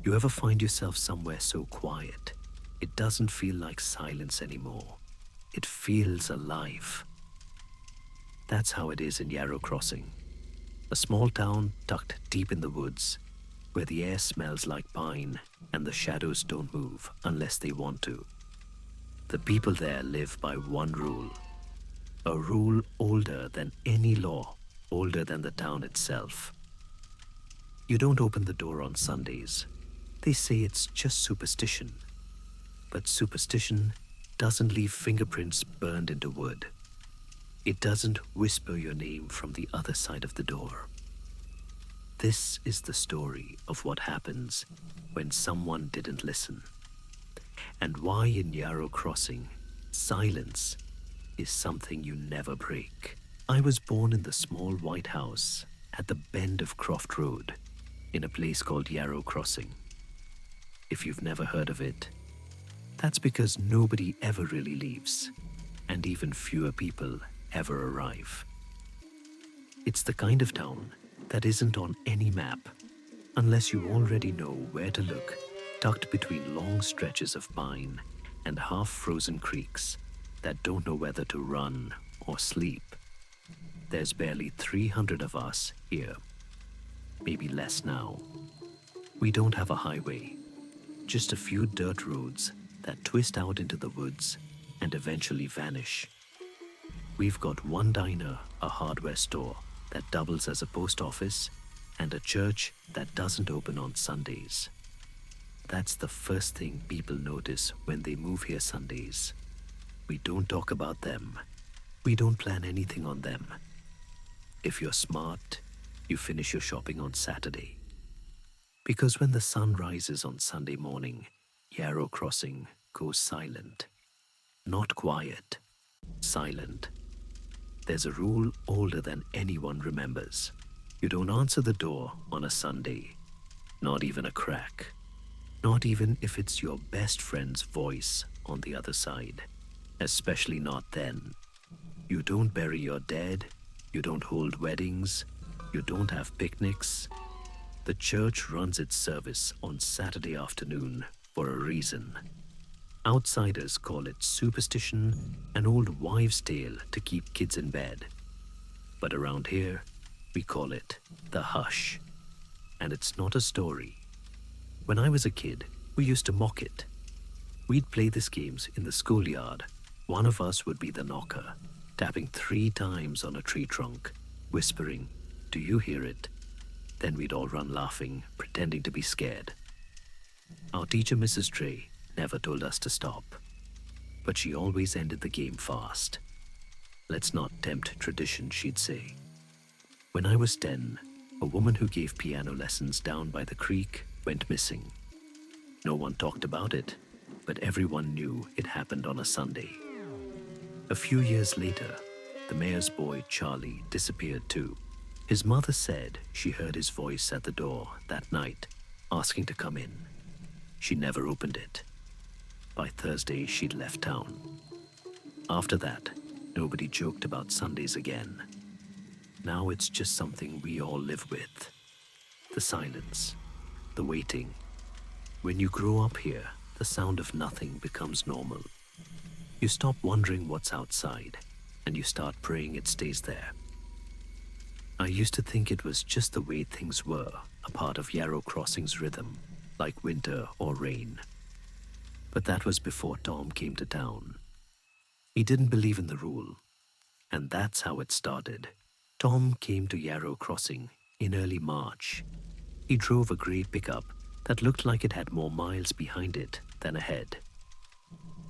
You ever find yourself somewhere so quiet, it doesn't feel like silence anymore? It feels alive. That's how it is in Yarrow Crossing, a small town tucked deep in the woods, where the air smells like pine and the shadows don't move unless they want to. The people there live by one rule, a rule older than any law, older than the town itself. You don't open the door on Sundays. They say it's just superstition. But superstition doesn't leave fingerprints burned into wood. It doesn't whisper your name from the other side of the door. This is the story of what happens when someone didn't listen, and why in Yarrow Crossing, silence is something you never break. I was born in the small white house at the bend of Croft Road, in a place called Yarrow Crossing. If you've never heard of it, that's because nobody ever really leaves, and even fewer people ever arrive. It's the kind of town that isn't on any map, unless you already know where to look, tucked between long stretches of pine and half-frozen creeks that don't know whether to run or sleep. There's barely 300 of us here, maybe less now. We don't have a highway, just a few dirt roads that twist out into the woods and eventually vanish. We've got one diner, a hardware store that doubles as a post office, and a church that doesn't open on Sundays. That's the first thing people notice when they move here Sundays. We don't talk about them. We don't plan anything on them. If you're smart, you finish your shopping on Saturday. Because when the sun rises on Sunday morning, Yarrow Crossing goes silent. Not quiet, silent. There's a rule older than anyone remembers. You don't answer the door on a Sunday, not even a crack. Not even if it's your best friend's voice on the other side. Especially not then. You don't bury your dead, you don't hold weddings, you don't have picnics. The church runs its service on Saturday afternoon for a reason. Outsiders call it superstition, an old wives' tale to keep kids in bed. But around here, we call it the hush. And it's not a story. When I was a kid, we used to mock it. We'd play these games in the schoolyard. One of us would be the knocker, tapping 3 times on a tree trunk, whispering, "Do you hear it?" Then we'd all run laughing, pretending to be scared. Our teacher, Mrs. Trey, never told us to stop, but she always ended the game fast. "Let's not tempt tradition," she'd say. When I was 10, a woman who gave piano lessons down by the creek went missing. No one talked about it, but everyone knew it happened on a Sunday. A few years later, the mayor's boy, Charlie, disappeared too. His mother said she heard his voice at the door that night, asking to come in. She never opened it. By Thursday, she'd left town. After that, nobody joked about Sundays again. Now it's just something we all live with. The silence, the waiting. When you grow up here, the sound of nothing becomes normal. You stop wondering what's outside, and you start praying it stays there. I used to think it was just the way things were, a part of Yarrow Crossing's rhythm, like winter or rain. But that was before Tom came to town. He didn't believe in the rule, and that's how it started. Tom came to Yarrow Crossing in early March. He drove a grey pickup that looked like it had more miles behind it than ahead.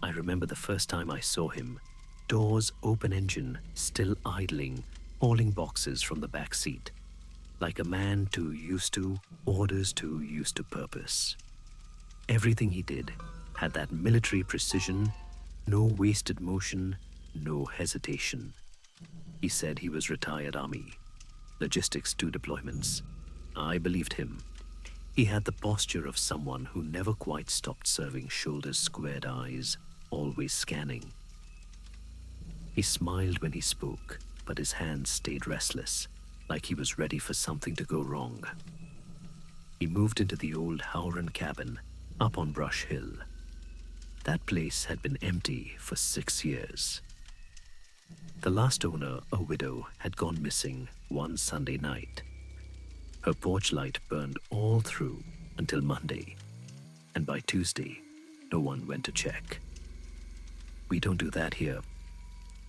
I remember the first time I saw him, doors open engine, still idling, hauling boxes from the back seat, like a man too used to, orders too used to purpose. Everything he did had that military precision, no wasted motion, no hesitation. He said he was retired Army, logistics 2 deployments. I believed him. He had the posture of someone who never quite stopped serving, shoulders squared, eyes always scanning. He smiled when he spoke, but his hands stayed restless, like he was ready for something to go wrong. He moved into the old Howran cabin up on Brush Hill. That place had been empty for 6 years. The last owner, a widow, had gone missing one Sunday night. Her porch light burned all through until Monday, and by Tuesday, no one went to check. We don't do that here,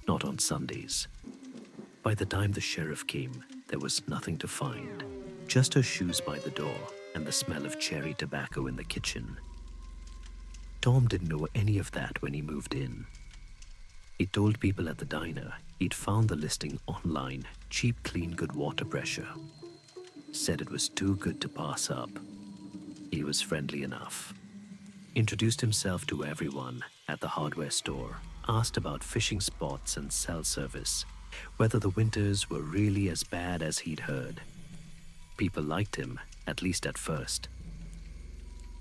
not on Sundays. By the time the sheriff came, there was nothing to find, just her shoes by the door and the smell of cherry tobacco in the kitchen. Tom didn't know any of that when he moved in. He told people at the diner he'd found the listing online, cheap, clean, good water pressure. Said it was too good to pass up. He was friendly enough. Introduced himself to everyone at the hardware store, asked about fishing spots and cell service, whether the winters were really as bad as he'd heard. People liked him, at least at first.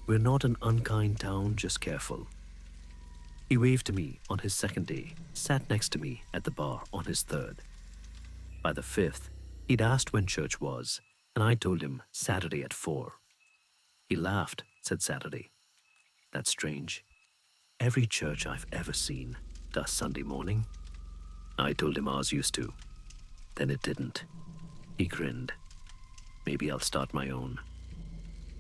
We're not an unkind town, just careful. He waved to me on his second day, sat next to me at the bar on his third. By the fifth, he'd asked when church was, and I told him Saturday at 4. He laughed, said Saturday. That's strange. Every church I've ever seen does Sunday morning. I told him ours used to. Then it didn't. He grinned. Maybe I'll start my own.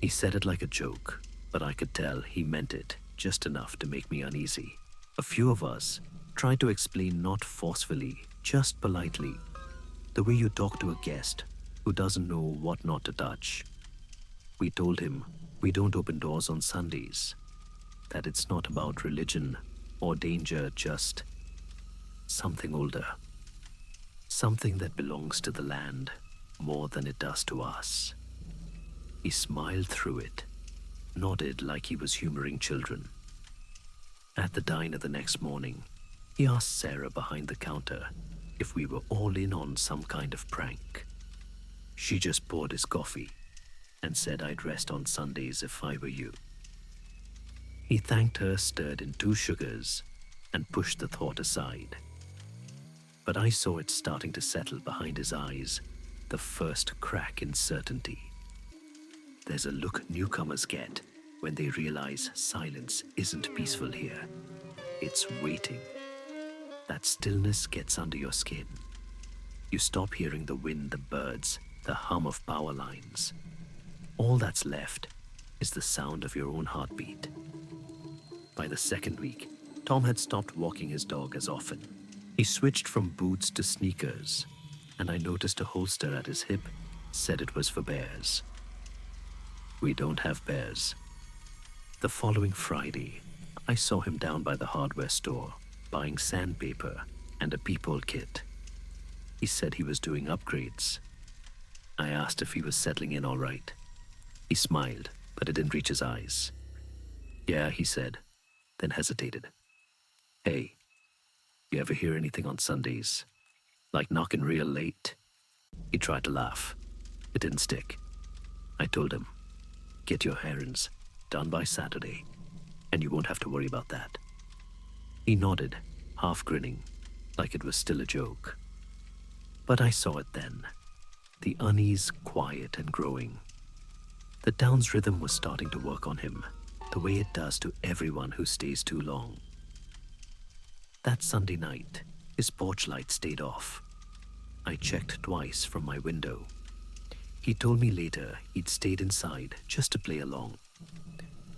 He said it like a joke, but I could tell he meant it just enough to make me uneasy. A few of us tried to explain, not forcefully, just politely, the way you talk to a guest who doesn't know what not to touch. We told him we don't open doors on Sundays, that it's not about religion or danger, just something older, something that belongs to the land more than it does to us. He smiled through it, nodded like he was humoring children. At the diner the next morning, he asked Sarah behind the counter if we were all in on some kind of prank. She just poured his coffee and said I'd rest on Sundays if I were you. He thanked her, stirred in 2 sugars, and pushed the thought aside. But I saw it starting to settle behind his eyes, the first crack in certainty. There's a look newcomers get when they realize silence isn't peaceful here. It's waiting. That stillness gets under your skin. You stop hearing the wind, the birds, the hum of power lines. All that's left is the sound of your own heartbeat. By the second week, Tom had stopped walking his dog as often. He switched from boots to sneakers, and I noticed a holster at his hip said it was for bears. We don't have bears. The following Friday, I saw him down by the hardware store, buying sandpaper and a peephole kit. He said he was doing upgrades. I asked if he was settling in all right. He smiled, but it didn't reach his eyes. Yeah, he said, then hesitated. Hey, you ever hear anything on Sundays? Like knocking real late? He tried to laugh. It didn't stick. I told him, get your errands done by Saturday, and you won't have to worry about that. He nodded, half grinning, like it was still a joke. But I saw it then, the unease quiet and growing. The town's rhythm was starting to work on him, the way it does to everyone who stays too long. That Sunday night, his porch light stayed off. I checked twice from my window. He told me later he'd stayed inside just to play along.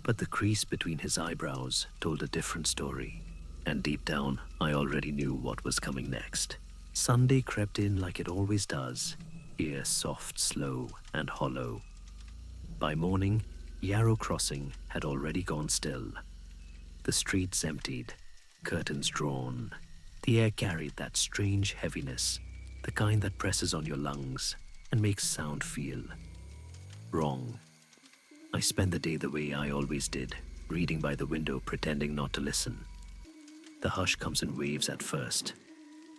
But the crease between his eyebrows told a different story, and deep down, I already knew what was coming next. Sunday crept in like it always does, ear soft, slow, and hollow. By morning, Yarrow Crossing had already gone still. The streets emptied, curtains drawn. The air carried that strange heaviness, the kind that presses on your lungs and makes sound feel wrong. I spent the day the way I always did, reading by the window, pretending not to listen. The hush comes in waves at first.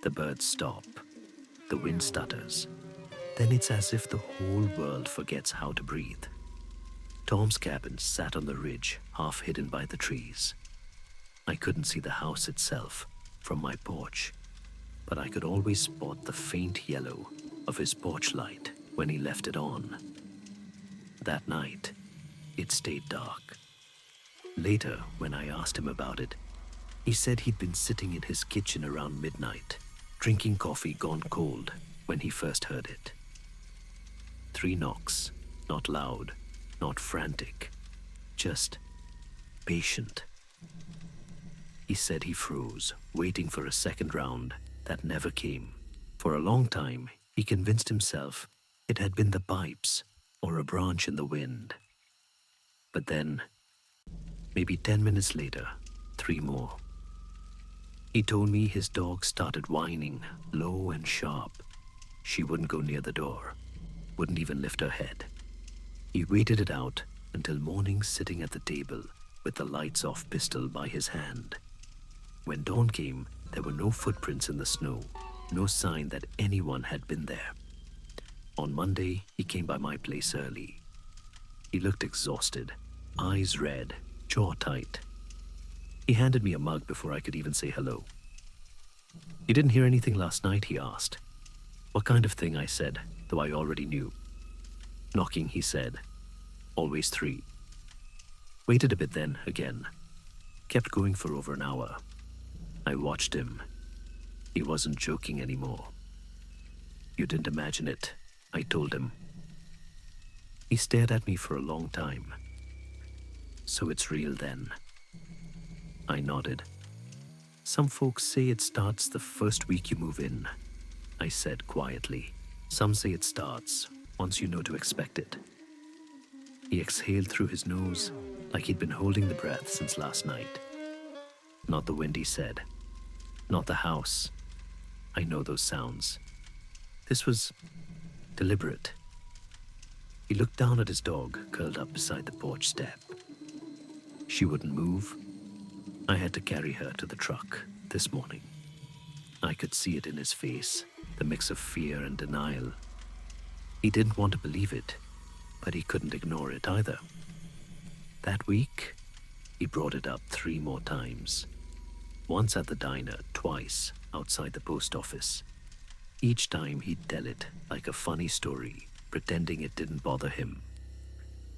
The birds stop. The wind stutters. Then it's as if the whole world forgets how to breathe. Tom's cabin sat on the ridge, half hidden by the trees. I couldn't see the house itself from my porch, but I could always spot the faint yellow of his porch light when he left it on. That night, it stayed dark. Later, when I asked him about it, he said he'd been sitting in his kitchen around midnight, drinking coffee gone cold when he first heard it. 3 knocks, not loud, not frantic, just patient. He said he froze, waiting for a second round that never came. For a long time, he convinced himself it had been the pipes or a branch in the wind. But then, maybe 10 minutes later, 3 more. He told me his dog started whining, low and sharp. She wouldn't go near the door, wouldn't even lift her head. He waited it out until morning, sitting at the table with the lights off pistol by his hand. When dawn came, there were no footprints in the snow, no sign that anyone had been there. On Monday, he came by my place early. He looked exhausted, eyes red, jaw tight. He handed me a mug before I could even say hello. "You didn't hear anything last night?" he asked. "What kind of thing?" I said, though I already knew. "Knocking," he said. "Always 3. Waited a bit then, again. Kept going for over an hour. I watched him. He wasn't joking anymore. "You didn't imagine it," I told him. He stared at me for a long time. "So it's real then?" I nodded. "Some folks say it starts the first week you move in," I said quietly. "Some say it starts once you know to expect it." He exhaled through his nose like he'd been holding the breath since last night. "Not the wind," he said. "Not the house. I know those sounds. This was deliberate." He looked down at his dog curled up beside the porch step. She wouldn't move. I had to carry her to the truck this morning. I could see it in his face, the mix of fear and denial. He didn't want to believe it, but he couldn't ignore it either. That week, he brought it up 3 more times. Once at the diner, twice outside the post office. Each time he'd tell it like a funny story, pretending it didn't bother him.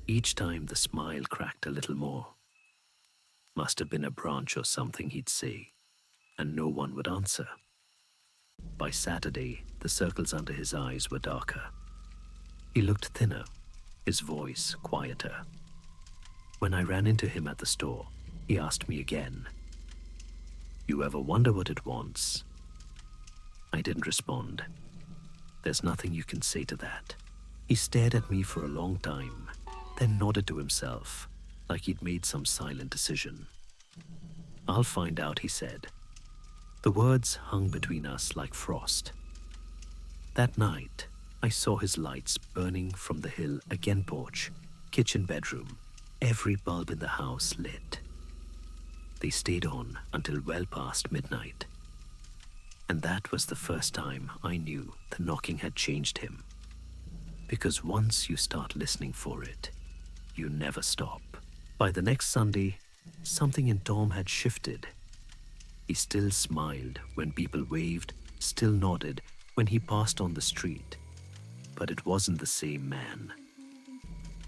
Each time the smile cracked a little more. Must have been a branch or something, he'd say, and no one would answer. By Saturday, the circles under his eyes were darker. He looked thinner, his voice quieter. When I ran into him at the store, he asked me again, "You ever wonder what it wants?" I didn't respond. There's nothing you can say to that. He stared at me for a long time, then nodded to himself, like he'd made some silent decision. "I'll find out," he said. The words hung between us like frost. That night, I saw his lights burning from the hill again, porch, kitchen, bedroom, every bulb in the house lit. They stayed on until well past midnight. And that was the first time I knew the knocking had changed him. Because once you start listening for it, you never stop. By the next Sunday, something in Tom had shifted. He still smiled when people waved, still nodded when he passed on the street. But it wasn't the same man.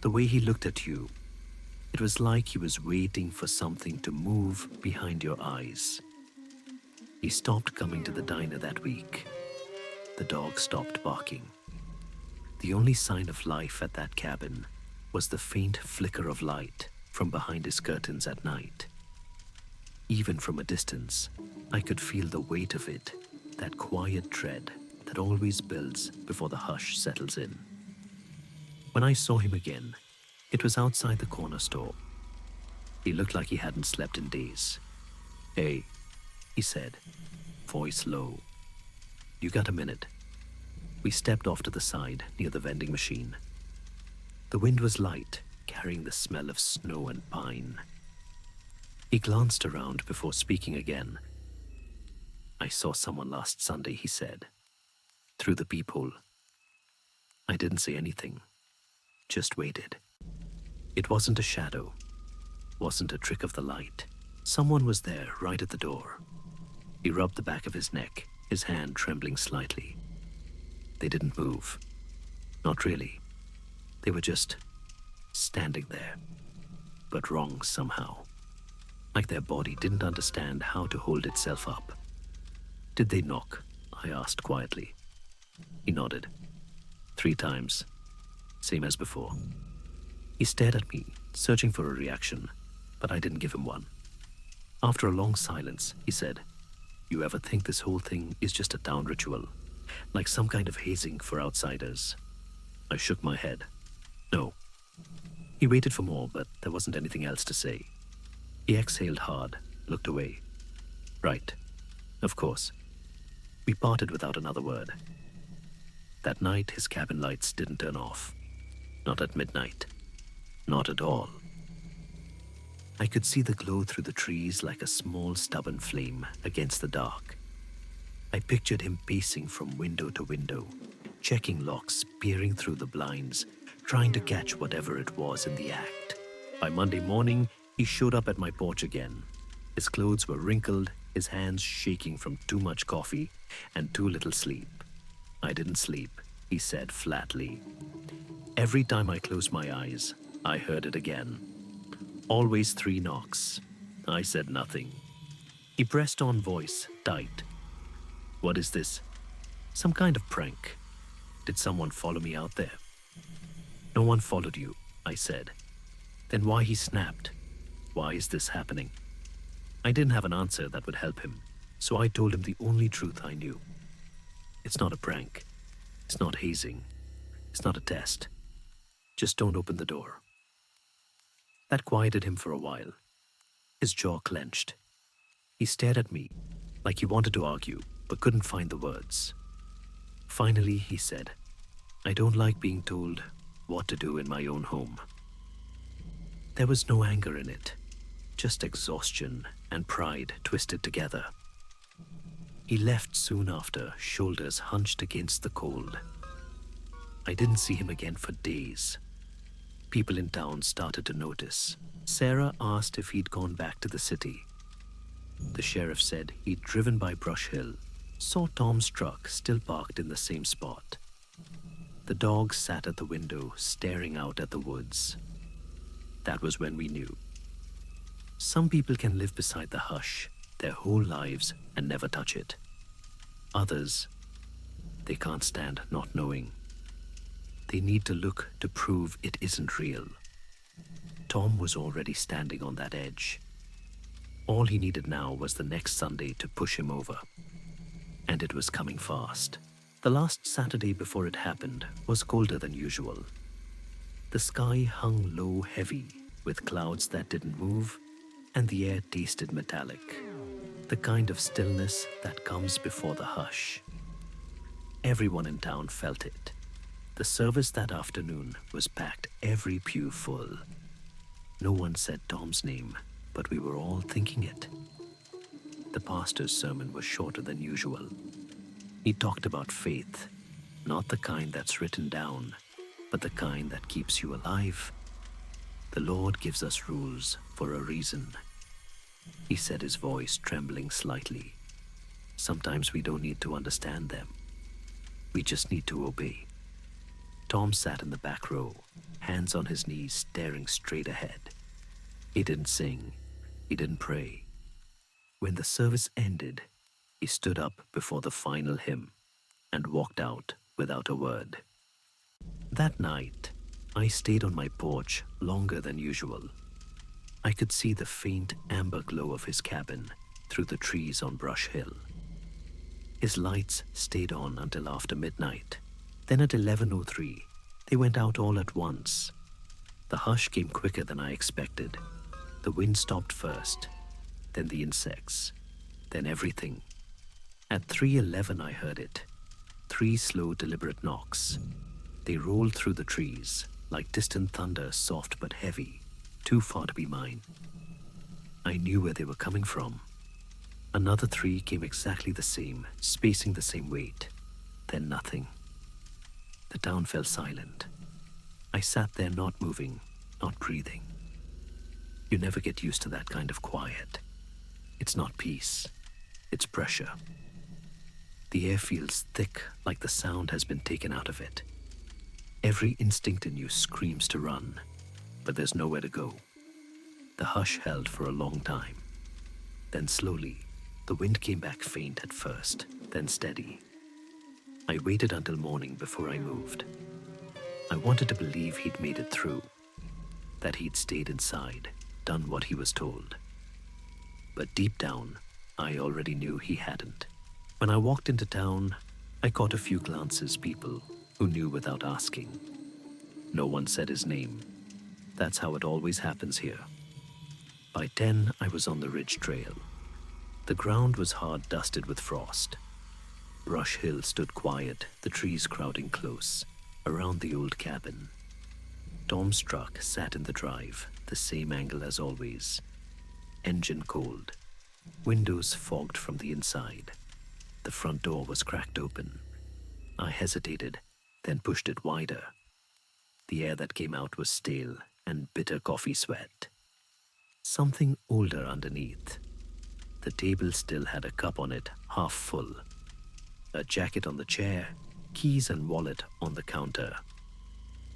The way he looked at you, it was like he was waiting for something to move behind your eyes. He stopped coming to the diner that week. The dog stopped barking. The only sign of life at that cabin was the faint flicker of light from behind his curtains at night. Even from a distance, I could feel the weight of it, that quiet dread that always builds before the hush settles in. When I saw him again, it was outside the corner store. He looked like he hadn't slept in days. "Hey," he said, voice low. "You got a minute?" We stepped off to the side near the vending machine. The wind was light, carrying the smell of snow and pine. He glanced around before speaking again. "I saw someone last Sunday," he said, through the peephole. I didn't say anything, just waited. It wasn't a shadow, wasn't a trick of the light. Someone was there right at the door. He rubbed the back of his neck, his hand trembling slightly. They didn't move. Not really. They were just standing there, but wrong somehow. Like their body didn't understand how to hold itself up. "Did they knock?" I asked quietly. He nodded. 3 times, same as before. He stared at me, searching for a reaction, but I didn't give him one. After a long silence, he said, "You ever think this whole thing is just a town ritual, like some kind of hazing for outsiders?" I shook my head. "No." He waited for more, but there wasn't anything else to say. He exhaled hard, looked away. "Right. Of course." We parted without another word. That night, his cabin lights didn't turn off. Not at midnight. Not at all. I could see the glow through the trees like a small stubborn flame against the dark. I pictured him pacing from window to window, checking locks, peering through the blinds, trying to catch whatever it was in the act. By Monday morning, he showed up at my porch again. His clothes were wrinkled, his hands shaking from too much coffee and too little sleep. "I didn't sleep," he said flatly. Every time I closed my eyes, I heard it again. Always 3 knocks. I said nothing. He pressed on, voice tight. "What is this? Some kind of prank? Did someone follow me out there?" "No one followed you," I said. "Then why?" he snapped. "Why is this happening?" I didn't have an answer that would help him, so I told him the only truth I knew. "It's not a prank. It's not hazing. It's not a test. Just don't open the door." That quieted him for a while. His jaw clenched. He stared at me like he wanted to argue, but couldn't find the words. Finally, he said, "I don't like being told what to do in my own home." There was no anger in it, just exhaustion and pride twisted together. He left soon after, shoulders hunched against the cold. I didn't see him again for days. People in town started to notice. Sarah asked if he'd gone back to the city. The sheriff said he'd driven by Brush Hill, saw Tom's truck still parked in the same spot. The dog sat at the window, staring out at the woods. That was when we knew. Some people can live beside the hush their whole lives and never touch it. Others, they can't stand not knowing. They need to look to prove it isn't real. Tom was already standing on that edge. All he needed now was the next Sunday to push him over. And it was coming fast. The last Saturday before it happened was colder than usual. The sky hung low, heavy, with clouds that didn't move, and the air tasted metallic. The kind of stillness that comes before the hush. Everyone in town felt it. The service that afternoon was packed, every pew full. No one said Tom's name, but we were all thinking it. The pastor's sermon was shorter than usual. He talked about faith, not the kind that's written down, but the kind that keeps you alive. The Lord gives us rules for a reason. He said, his voice trembling slightly. Sometimes we don't need to understand them. We just need to obey. Tom sat in the back row, hands on his knees, staring straight ahead. He didn't sing. He didn't pray. When the service ended, he stood up before the final hymn and walked out without a word. That night, I stayed on my porch longer than usual. I could see the faint amber glow of his cabin through the trees on Brush Hill. His lights stayed on until after midnight. Then at 11:03, they went out all at once. The hush came quicker than I expected. The wind stopped first, then the insects, then everything. At 3:11 I heard it. 3 slow, deliberate knocks. They rolled through the trees, like distant thunder, soft but heavy, too far to be mine. I knew where they were coming from. Another 3 came exactly the same, spacing the same weight. Then nothing. The town fell silent. I sat there not moving, not breathing. You never get used to that kind of quiet. It's not peace, it's pressure. The air feels thick, like the sound has been taken out of it. Every instinct in you screams to run. but there's nowhere to go. The hush held for a long time. Then slowly, the wind came back faint at first, then steady. I waited until morning before I moved. I wanted to believe he'd made it through, that he'd stayed inside, done what he was told. But deep down, I already knew he hadn't. When I walked into town, I caught a few glances, people who knew without asking. No one said his name. That's how it always happens here. By 10, I was on the ridge trail. The ground was hard dusted with frost. Brush Hill stood quiet, the trees crowding close, around the old cabin. Tom's truck sat in the drive, the same angle as always. Engine cold. Windows fogged from the inside. The front door was cracked open. I hesitated, then pushed it wider. The air that came out was stale and bitter coffee sweat. Something older underneath. The table still had a cup on it, half full. A jacket on the chair, keys and wallet on the counter.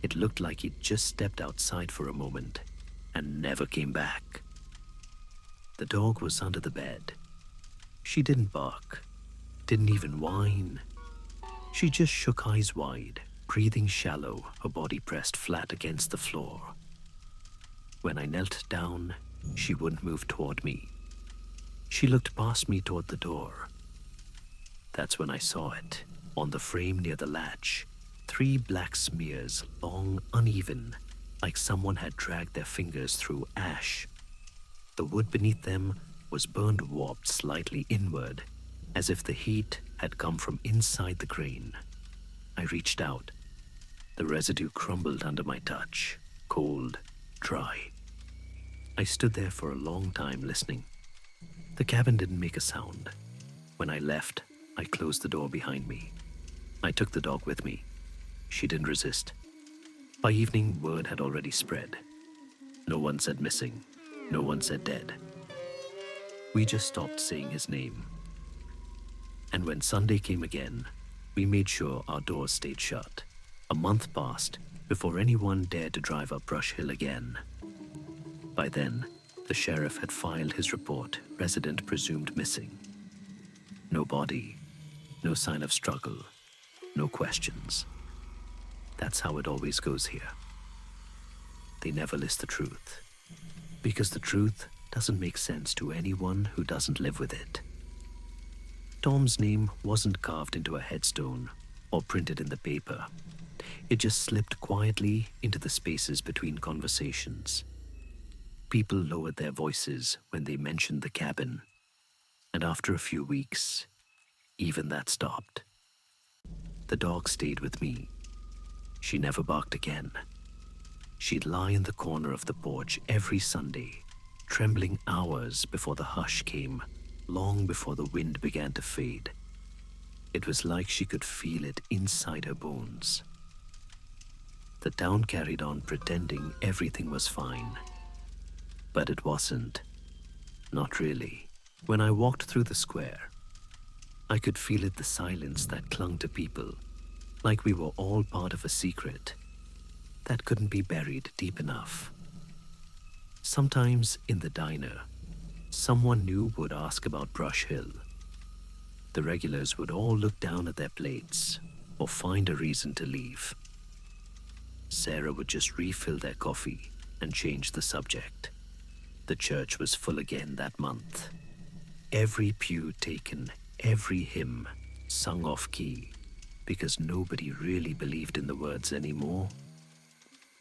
It looked like he'd just stepped outside for a moment and never came back. The dog was under the bed. She didn't bark, didn't even whine. She just shook eyes wide, breathing shallow, her body pressed flat against the floor. When I knelt down, she wouldn't move toward me. She looked past me toward the door. That's when I saw it, on the frame near the latch. 3 black smears, long, uneven, like someone had dragged their fingers through ash. The wood beneath them was burned, warped slightly inward, as if the heat had come from inside the grain. I reached out. The residue crumbled under my touch, cold, dry. I stood there for a long time listening. The cabin didn't make a sound. When I left, I closed the door behind me. I took the dog with me. She didn't resist. By evening, word had already spread. No one said missing. No one said dead. We just stopped saying his name. And when Sunday came again, we made sure our doors stayed shut. A month passed before anyone dared to drive up Brush Hill again. By then, the sheriff had filed his report, resident presumed missing. No body, no sign of struggle, no questions. That's how it always goes here. They never list the truth, because the truth doesn't make sense to anyone who doesn't live with it. Tom's name wasn't carved into a headstone or printed in the paper. It just slipped quietly into the spaces between conversations. People lowered their voices when they mentioned the cabin, and after a few weeks, even that stopped. The dog stayed with me. She never barked again. She'd lie in the corner of the porch every Sunday, trembling hours before the hush came, long before the wind began to fade. It was like she could feel it inside her bones. The town carried on pretending everything was fine. But it wasn't. Not really. When I walked through the square, I could feel it, the silence that clung to people, like we were all part of a secret that couldn't be buried deep enough. Sometimes in the diner, someone new would ask about Brush Hill. The regulars would all look down at their plates or find a reason to leave. Sarah would just refill their coffee and change the subject. The church was full again that month. Every pew taken, every hymn sung off key, because nobody really believed in the words anymore.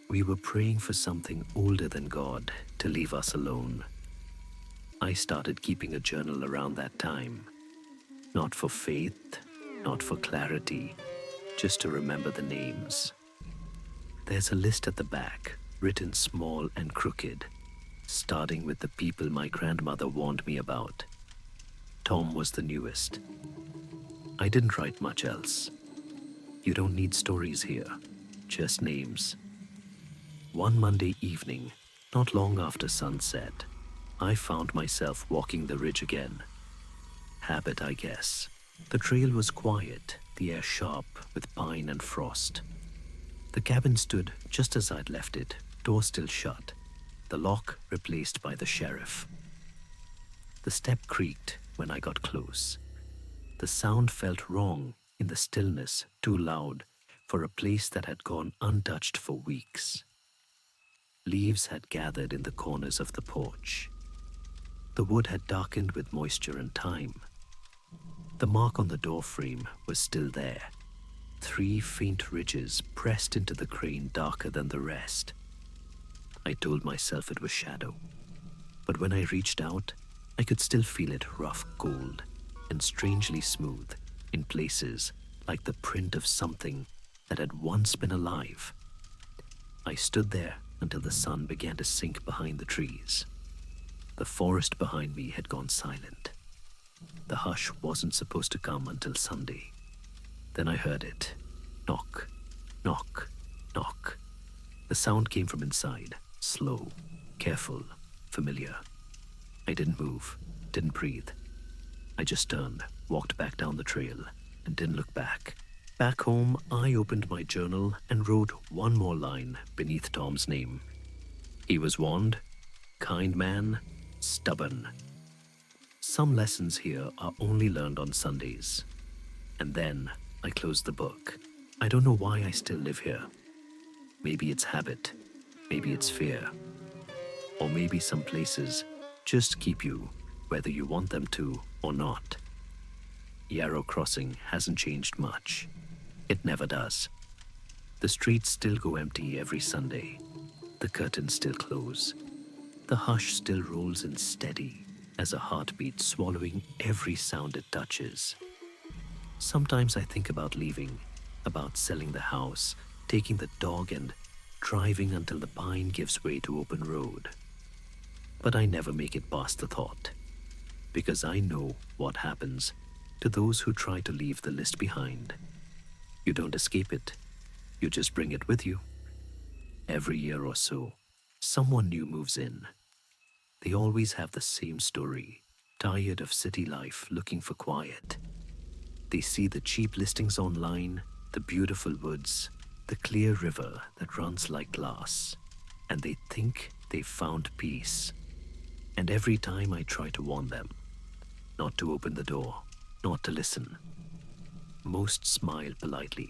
We were praying for something older than God to leave us alone. I started keeping a journal around that time. Not for faith, not for clarity, just to remember the names. There's a list at the back, written small and crooked, starting with the people my grandmother warned me about. Tom was the newest. I didn't write much else. You don't need stories here, just names. One Monday evening, not long after sunset, I found myself walking the ridge again. Habit, I guess. The trail was quiet, the air sharp with pine and frost. The cabin stood just as I'd left it, door still shut, the lock replaced by the sheriff. The step creaked when I got close. The sound felt wrong in the stillness, too loud for a place that had gone untouched for weeks. Leaves had gathered in the corners of the porch. The wood had darkened with moisture and time. The mark on the door frame was still there, 3 faint ridges pressed into the crane darker than the rest. I told myself it was shadow, but when I reached out, I could still feel it rough gold and strangely smooth in places like the print of something that had once been alive. I stood there until the sun began to sink behind the trees. The forest behind me had gone silent. The hush wasn't supposed to come until Sunday. Then I heard it. Knock, knock, knock. The sound came from inside, slow, careful, familiar. I didn't move, didn't breathe. I just turned, walked back down the trail, and didn't look back. Back home, I opened my journal and wrote one more line beneath Tom's name. He was warned, kind man, stubborn. Some lessons here are only learned on Sundays. And then I closed the book. I don't know why I still live here. Maybe it's habit, maybe it's fear, or maybe some places just keep you whether you want them to or not. Yarrow Crossing hasn't changed much. It never does. The streets still go empty every Sunday. The curtains still close. The hush still rolls in steady as a heartbeat swallowing every sound it touches. Sometimes I think about leaving, about selling the house, taking the dog and driving until the pine gives way to open road. But I never make it past the thought, because I know what happens to those who try to leave the list behind. You don't escape it, you just bring it with you. Every year or so, someone new moves in. They always have the same story, tired of city life, looking for quiet. They see the cheap listings online, the beautiful woods, the clear river that runs like glass, and they think they've found peace. And every time I try to warn them, not to open the door, not to listen, most smile politely,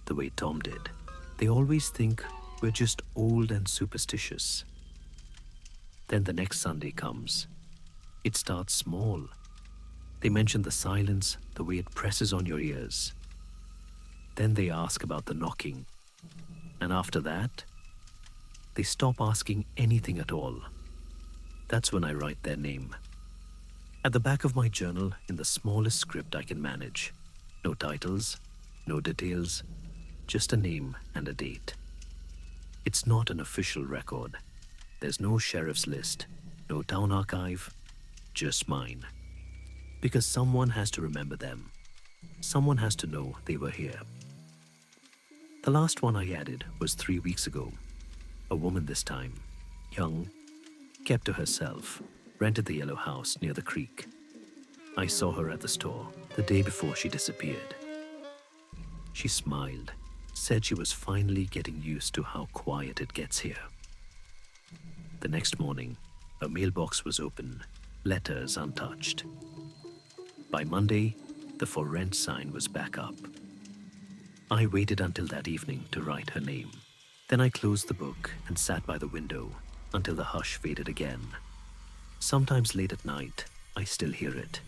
the way Tom did. They always think we're just old and superstitious. Then the next Sunday comes. It starts small. They mention the silence, the way it presses on your ears. Then they ask about the knocking. And after that, they stop asking anything at all. That's when I write their name. At the back of my journal, in the smallest script I can manage. No titles, no details, just a name and a date. It's not an official record. There's no sheriff's list, no town archive, just mine. Because someone has to remember them. Someone has to know they were here. The last one I added was 3 weeks ago. A woman this time, young, kept to herself, rented the yellow house near the creek. I saw her at the store the day before she disappeared. She smiled, said she was finally getting used to how quiet it gets here. The next morning, her mailbox was open, letters untouched. By Monday, the for rent sign was back up. I waited until that evening to write her name. Then I closed the book and sat by the window until the hush faded again. Sometimes late at night, I still hear it.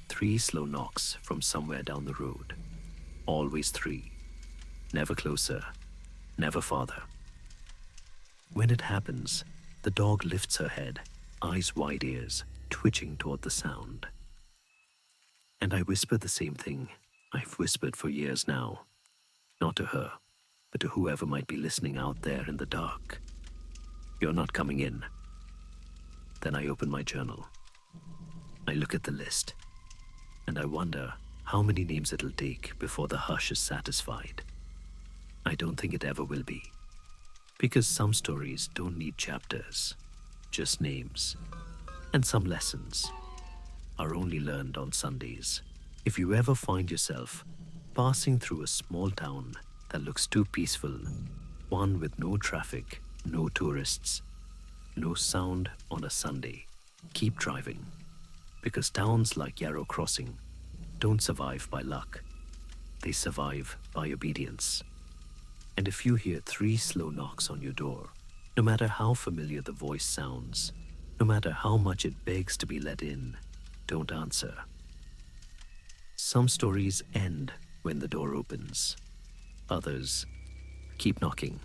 3 slow knocks from somewhere down the road. Always 3. Never closer, never farther. When it happens, the dog lifts her head, eyes wide, ears twitching toward the sound. And I whisper the same thing I've whispered for years now. Not to her, but to whoever might be listening out there in the dark. You're not coming in. Then I open my journal. I look at the list, and I wonder how many names it'll take before the hush is satisfied. I don't think it ever will be, because some stories don't need chapters, just names, and some lessons are only learned on Sundays. If you ever find yourself passing through a small town that looks too peaceful, one with no traffic, no tourists, no sound on a Sunday. Keep driving, because towns like Yarrow Crossing don't survive by luck. They survive by obedience. And if you hear 3 slow knocks on your door, no matter how familiar the voice sounds, no matter how much it begs to be let in, don't answer. Some stories end when the door opens. Others keep knocking.